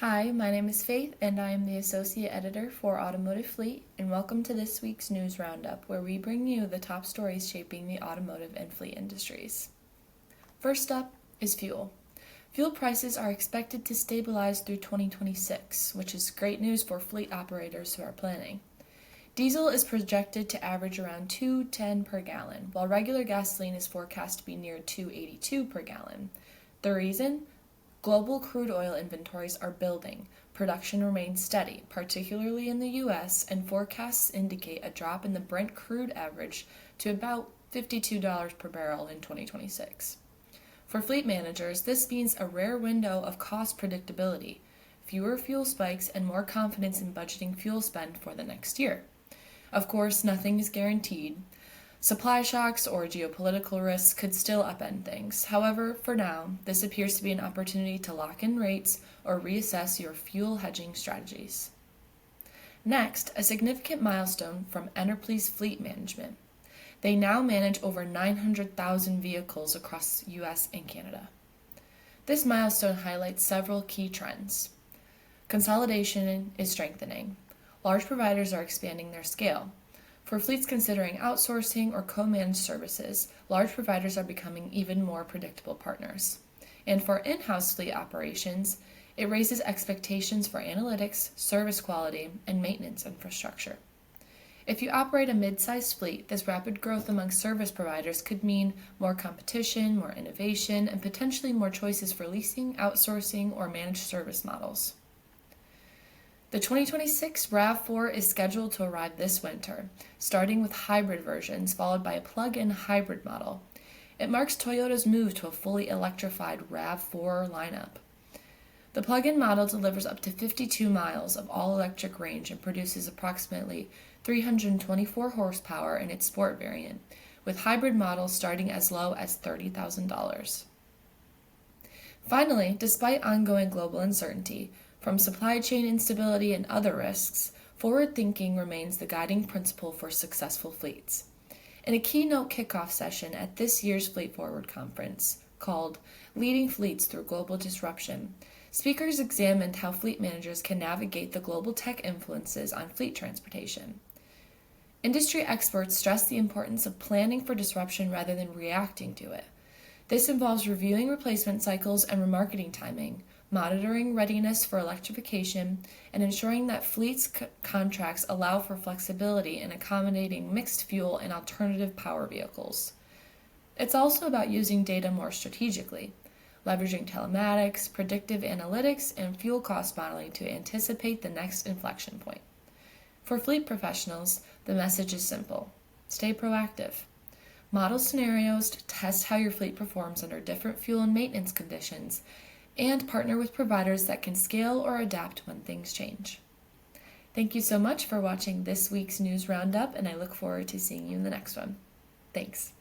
Hi, my name is Faith, and I am the Associate Editor for Automotive Fleet, and welcome to this week's News Roundup, where we bring you the top stories shaping the automotive and fleet industries. First up is fuel. Fuel prices are expected to stabilize through 2026, which is great news for fleet operators who are planning. Diesel is projected to average around $2.10 per gallon, while regular gasoline is forecast to be near $2.82 per gallon. The reason? Global crude oil inventories are building. Production remains steady, particularly in the U.S., and forecasts indicate a drop in the Brent crude average to about $52 per barrel in 2026. For fleet managers, this means a rare window of cost predictability, fewer fuel spikes, and more confidence in budgeting fuel spend for the next year. Of course, nothing is guaranteed. Supply shocks or geopolitical risks could still upend things. However, for now, this appears to be an opportunity to lock in rates or reassess your fuel hedging strategies. Next, a significant milestone from Enterprise Fleet Management. They now manage over 900,000 vehicles across the U.S. and Canada. This milestone highlights several key trends. Consolidation is strengthening. Large providers are expanding their scale. For fleets considering outsourcing or co-managed services, large providers are becoming even more predictable partners. And for in-house fleet operations, it raises expectations for analytics, service quality, and maintenance infrastructure. If you operate a mid-sized fleet, this rapid growth among service providers could mean more competition, more innovation, and potentially more choices for leasing, outsourcing, or managed service models. The 2026 RAV4 is scheduled to arrive this winter, starting with hybrid versions, followed by a plug-in hybrid model. It marks Toyota's move to a fully electrified RAV4 lineup. The plug-in model delivers up to 52 miles of all-electric range and produces approximately 324 horsepower in its sport variant, with hybrid models starting as low as $30,000. Finally, despite ongoing global uncertainty, from supply chain instability and other risks, forward thinking remains the guiding principle for successful fleets. In a keynote kickoff session at this year's Fleet Forward conference, called Leading Fleets Through Global Disruption, speakers examined how fleet managers can navigate the global tech influences on fleet transportation. Industry experts stress the importance of planning for disruption rather than reacting to it. This involves reviewing replacement cycles and remarketing timing, monitoring readiness for electrification, and ensuring that fleets' contracts allow for flexibility in accommodating mixed fuel and alternative power vehicles. It's also about using data more strategically, leveraging telematics, predictive analytics, and fuel cost modeling to anticipate the next inflection point. For fleet professionals, the message is simple: stay proactive. Model scenarios to test how your fleet performs under different fuel and maintenance conditions, and partner with providers that can scale or adapt when things change. Thank you so much for watching this week's News Roundup, and I look forward to seeing you in the next one. Thanks.